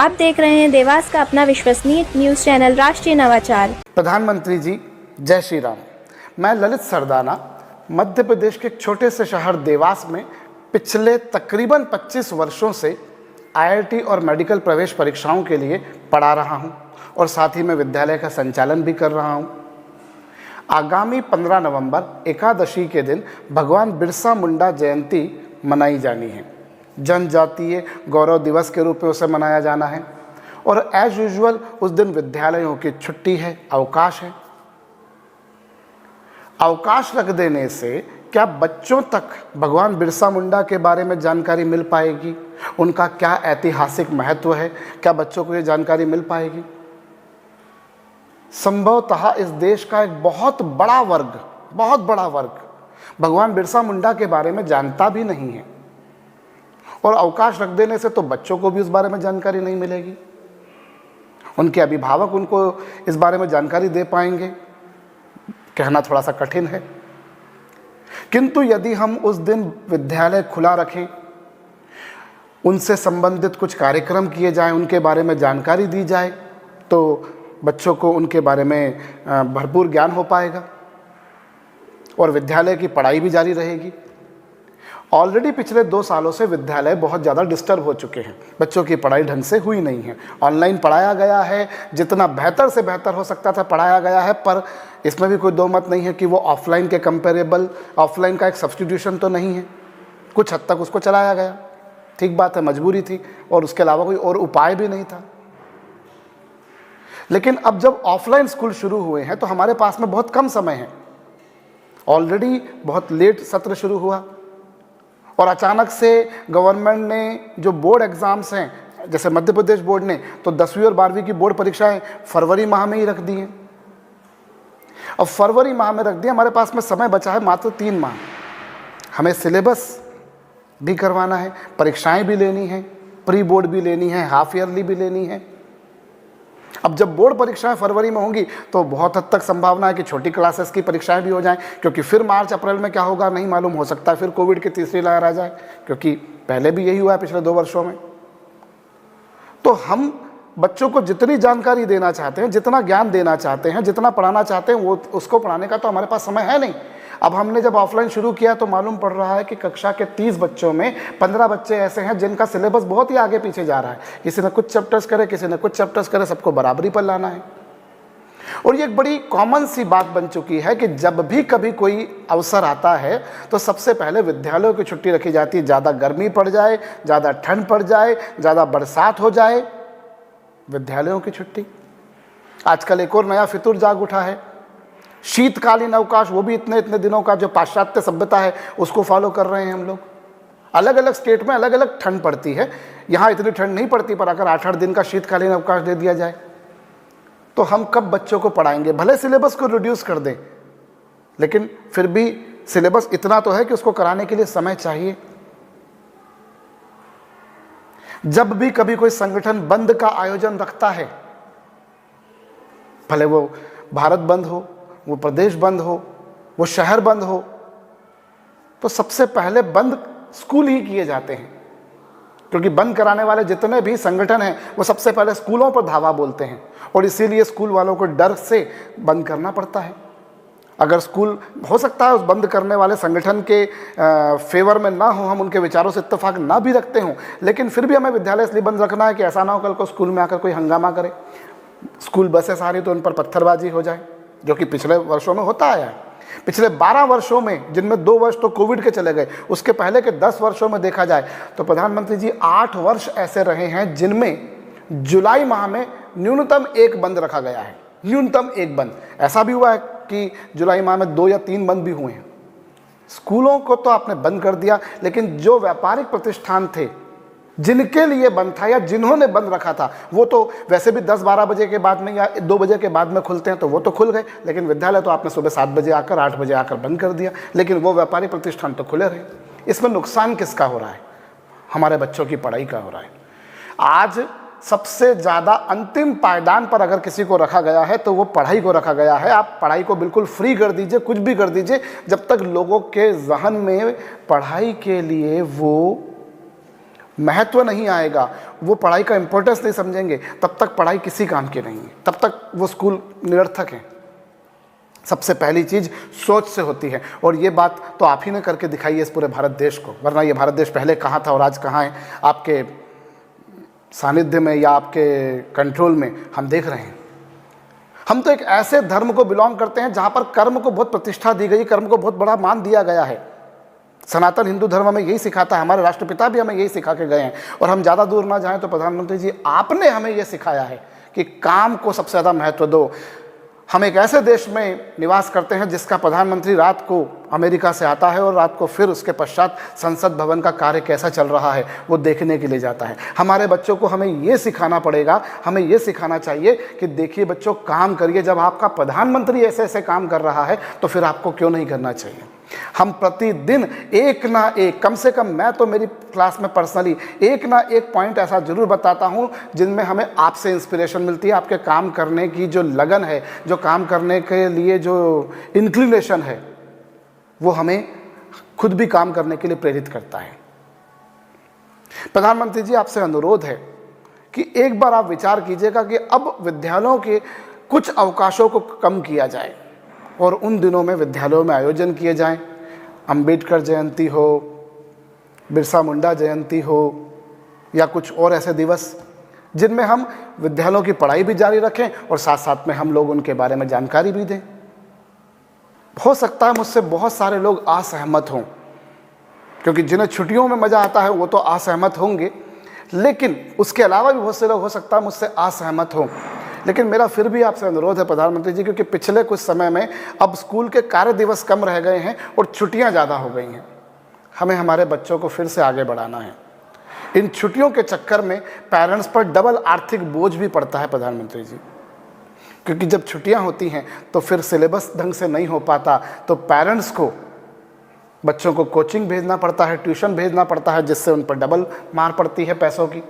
आप देख रहे हैं देवास का अपना विश्वसनीय न्यूज चैनल राष्ट्रीय नवाचार। प्रधानमंत्री जी जय श्री राम। मैं ललित सरदाना मध्य प्रदेश के एक छोटे से शहर देवास में पिछले तकरीबन 25 वर्षों से आईआईटी और मेडिकल प्रवेश परीक्षाओं के लिए पढ़ा रहा हूं और साथ ही मैं विद्यालय का संचालन भी कर रहा हूं। आगामी 15 नवंबर एकादशी के दिन भगवान बिरसा मुंडा जयंती मनाई जानी है। जनजातीय गौरव दिवस के रूप में उसे मनाया जाना है और एज यूजुअल उस दिन विद्यालयों की छुट्टी है, अवकाश है। अवकाश रख देने से क्या बच्चों तक भगवान बिरसा मुंडा के बारे में जानकारी मिल पाएगी? उनका क्या ऐतिहासिक महत्व है? क्या बच्चों को ये जानकारी मिल पाएगी? संभवतः इस देश का एक बहुत बड़ा वर्ग भगवान बिरसा मुंडा के बारे में जानता भी नहीं है और अवकाश रख देने से तो बच्चों को भी उस बारे में जानकारी नहीं मिलेगी। उनके अभिभावक उनको इस बारे में जानकारी दे पाएंगे, कहना थोड़ा सा कठिन है। किंतु यदि हम उस दिन विद्यालय खुला रखें, उनसे संबंधित कुछ कार्यक्रम किए जाएं, उनके बारे में जानकारी दी जाए, तो बच्चों को उनके बारे में भरपूर ज्ञान हो पाएगा और विद्यालय की पढ़ाई भी जारी रहेगी। ऑलरेडी पिछले 2 सालों से विद्यालय बहुत ज़्यादा डिस्टर्ब हो चुके हैं। बच्चों की पढ़ाई ढंग से हुई नहीं है। ऑनलाइन पढ़ाया गया है, जितना बेहतर से बेहतर हो सकता था पढ़ाया गया है, पर इसमें भी कोई दो मत नहीं है कि वो ऑफलाइन के कंपेरेबल, ऑफलाइन का एक सब्स्टिट्यूशन तो नहीं है। कुछ हद तक उसको चलाया गया, ठीक बात है, मजबूरी थी और उसके अलावा कोई और उपाय भी नहीं था। लेकिन अब जब ऑफलाइन स्कूल शुरू हुए हैं तो हमारे पास में बहुत कम समय है। ऑलरेडी बहुत लेट सत्र शुरू हुआ और अचानक से गवर्नमेंट ने जो बोर्ड एग्ज़ाम्स हैं, जैसे मध्य प्रदेश बोर्ड ने तो 10वीं और 12वीं की बोर्ड परीक्षाएं फरवरी माह में ही रख दी हैं। अब फरवरी माह में रख दिया, हमारे पास में समय बचा है मात्र 3 माह। हमें सिलेबस भी करवाना है, परीक्षाएं भी लेनी है, प्री बोर्ड भी लेनी है, हाफ ईयरली भी लेनी है। अब जब बोर्ड परीक्षाएं फरवरी में होंगी तो बहुत हद तक संभावना है कि छोटी क्लासेस की परीक्षाएं भी हो जाएं, क्योंकि फिर मार्च अप्रैल में क्या होगा नहीं मालूम, हो सकता है फिर कोविड की तीसरी लहर आ जाए, क्योंकि पहले भी यही हुआ है पिछले 2 वर्षों में। तो हम बच्चों को जितनी जानकारी देना चाहते हैं, जितना ज्ञान देना चाहते हैं, जितना पढ़ाना चाहते हैं, वो उसको पढ़ाने का तो हमारे पास समय है नहीं। अब हमने जब ऑफलाइन शुरू किया तो मालूम पड़ रहा है कि कक्षा के 30 बच्चों में 15 बच्चे ऐसे हैं जिनका सिलेबस बहुत ही आगे पीछे जा रहा है। किसी ने कुछ चैप्टर्स करे, किसी ने कुछ चैप्टर्स करे, सबको बराबरी पर लाना है। और ये एक बड़ी कॉमन सी बात बन चुकी है कि जब भी कभी कोई अवसर आता है तो सबसे पहले विद्यालयों की छुट्टी रखी जाती है। ज़्यादा गर्मी पड़ जाए, ज़्यादा ठंड पड़ जाए, ज़्यादा बरसात हो जाए, विद्यालयों की छुट्टी। आजकल एक और नया फितूर जाग उठा है, शीतकालीन अवकाश, वो भी इतने दिनों का, जो पाश्चात्य सभ्यता है उसको फॉलो कर रहे हैं हम लोग। अलग अलग स्टेट में अलग अलग ठंड पड़ती है, यहाँ इतनी ठंड नहीं पड़ती, पर अगर 8-8 दिन का शीतकालीन अवकाश दे दिया जाए तो हम कब बच्चों को पढ़ाएंगे? भले सिलेबस को रिड्यूस कर दें, लेकिन फिर भी सिलेबस इतना तो है कि उसको कराने के लिए समय चाहिए। जब भी कभी कोई संगठन बंद का आयोजन रखता है, भले वो भारत बंद हो, वो प्रदेश बंद हो, वो शहर बंद हो, तो सबसे पहले बंद स्कूल ही किए जाते हैं, क्योंकि बंद कराने वाले जितने भी संगठन हैं वो सबसे पहले स्कूलों पर धावा बोलते हैं और इसीलिए स्कूल वालों को डर से बंद करना पड़ता है। अगर स्कूल, हो सकता है उस बंद करने वाले संगठन के फेवर में ना हो, हम उनके विचारों से इत्तेफाक ना भी रखते हों, लेकिन फिर भी हमें विद्यालय इसलिए बंद रखना है कि ऐसा ना हो कल को स्कूल में आकर कोई हंगामा करे, स्कूल बसें आ रही तो उन पर पत्थरबाजी हो जाए, जो कि पिछले वर्षों में होता आया है। पिछले 12 वर्षों में, जिनमें 2 वर्ष तो कोविड के चले गए, उसके पहले के 10 वर्षों में देखा जाए तो प्रधानमंत्री जी 8 वर्ष ऐसे रहे हैं जिनमें जुलाई माह में न्यूनतम 1 बंद रखा गया है। न्यूनतम 1 बंद। ऐसा भी हुआ है कि जुलाई माह में 2 या 3 बंद भी हुए हैं। स्कूलों को तो आपने बंद कर दिया, लेकिन जो व्यापारिक प्रतिष्ठान थे जिनके लिए बंद था या जिन्होंने बंद रखा था, वो तो वैसे भी 10-12 बजे के बाद में या 2 बजे के बाद में खुलते हैं, तो वो तो खुल गए। लेकिन विद्यालय तो आपने सुबह 7 बजे आकर, 8 बजे आकर बंद कर दिया, लेकिन वो व्यापारिक प्रतिष्ठान तो खुले रहे। इसमें नुकसान किसका हो रहा है? हमारे बच्चों की पढ़ाई का हो रहा है। आज सबसे ज़्यादा अंतिम पायदान पर अगर किसी को रखा गया है तो वो पढ़ाई को रखा गया है। आप पढ़ाई को बिल्कुल फ्री कर दीजिए, कुछ भी कर दीजिए, जब तक लोगों के जहन में पढ़ाई के लिए वो महत्व नहीं आएगा, वो पढ़ाई का इम्पोर्टेंस नहीं समझेंगे, तब तक पढ़ाई किसी काम की नहीं है, तब तक वो स्कूल निरर्थक है। सबसे पहली चीज़ सोच से होती है, और ये बात तो आप ही ने करके दिखाई है इस पूरे भारत देश को, वरना ये भारत देश पहले कहाँ था और आज कहाँ है, आपके सानिध्य में या आपके कंट्रोल में हम देख रहे हैं। हम तो एक ऐसे धर्म को बिलोंग करते हैं जहाँ पर कर्म को बहुत प्रतिष्ठा दी गई, कर्म को बहुत बड़ा मान दिया गया है। सनातन हिंदू धर्म हमें यही सिखाता है, हमारे राष्ट्रपिता भी हमें यही सिखा के गए हैं। और हम ज़्यादा दूर ना जाएं तो प्रधानमंत्री जी आपने हमें यह सिखाया है कि काम को सबसे ज़्यादा महत्व दो। हम एक ऐसे देश में निवास करते हैं जिसका प्रधानमंत्री रात को अमेरिका से आता है और रात को फिर उसके पश्चात संसद भवन का कार्य कैसा चल रहा है वो देखने के लिए जाता है। हमारे बच्चों को हमें ये सिखाना पड़ेगा, हमें ये सिखाना चाहिए कि देखिए बच्चों, काम करिए। जब आपका प्रधानमंत्री ऐसे ऐसे काम कर रहा है तो फिर आपको क्यों नहीं करना चाहिए। हम प्रतिदिन एक ना एक, कम से कम मैं तो मेरी क्लास में पर्सनली एक ना एक पॉइंट ऐसा ज़रूर बताता हूँ जिनमें हमें आपसे इंस्पिरेशन मिलती है। आपके काम करने की जो लगन है, जो काम करने के लिए जो इंक्लिनेशन है, वो हमें खुद भी काम करने के लिए प्रेरित करता है। प्रधानमंत्री जी आपसे अनुरोध है कि एक बार आप विचार कीजिएगा कि अब विद्यालयों के कुछ अवकाशों को कम किया जाए और उन दिनों में विद्यालयों में आयोजन किए जाएं। अंबेडकर जयंती हो, बिरसा मुंडा जयंती हो, या कुछ और ऐसे दिवस जिनमें हम विद्यालयों की पढ़ाई भी जारी रखें और साथ साथ में हम लोग उनके बारे में जानकारी भी दें। हो सकता है मुझसे बहुत सारे लोग असहमत हों, क्योंकि जिन्हें छुट्टियों में मज़ा आता है वो तो असहमत होंगे, लेकिन उसके अलावा भी बहुत से लोग हो सकता है मुझसे असहमत हों। लेकिन मेरा फिर भी आपसे अनुरोध है प्रधानमंत्री जी, क्योंकि पिछले कुछ समय में अब स्कूल के कार्य दिवस कम रह गए हैं और छुट्टियां ज़्यादा हो गई हैं। हमें हमारे बच्चों को फिर से आगे बढ़ाना है। इन छुट्टियों के चक्कर में पेरेंट्स पर डबल आर्थिक बोझ भी पड़ता है प्रधानमंत्री जी, क्योंकि जब छुट्टियां होती हैं तो फिर सिलेबस ढंग से नहीं हो पाता, तो पेरेंट्स को बच्चों को कोचिंग भेजना पड़ता है, ट्यूशन भेजना पड़ता है, जिससे उन पर डबल मार पड़ती है पैसों की।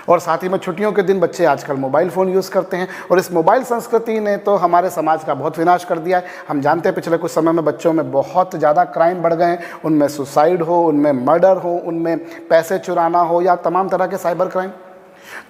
और साथ ही में छुट्टियों के दिन बच्चे आजकल मोबाइल फ़ोन यूज़ करते हैं, और इस मोबाइल संस्कृति ने तो हमारे समाज का बहुत विनाश कर दिया है। हम जानते हैं पिछले कुछ समय में बच्चों में बहुत ज़्यादा क्राइम बढ़ गए हैं, उनमें सुसाइड हो, उनमें मर्डर हो, उनमें पैसे चुराना हो, या तमाम तरह के साइबर क्राइम।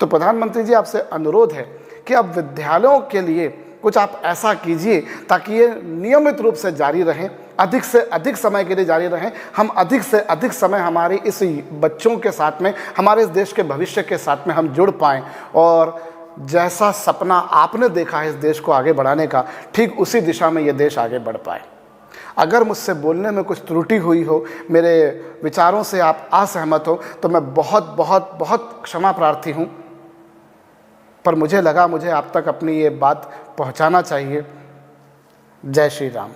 तो प्रधानमंत्री जी आपसे अनुरोध है कि अब विद्यालयों के लिए कुछ आप ऐसा कीजिए ताकि ये नियमित रूप से जारी रहें, अधिक से अधिक समय के लिए जारी रहें। हम अधिक से अधिक समय हमारे इस बच्चों के साथ में, हमारे इस देश के भविष्य के साथ में हम जुड़ पाएँ, और जैसा सपना आपने देखा है इस देश को आगे बढ़ाने का, ठीक उसी दिशा में ये देश आगे बढ़ पाए। अगर मुझसे बोलने में कुछ त्रुटि हुई हो, मेरे विचारों से आप असहमत हो, तो मैं बहुत बहुत बहुत क्षमा प्रार्थी हूँ, पर मुझे लगा मुझे आप तक अपनी ये बात पहुंचाना चाहिए। जय श्री राम।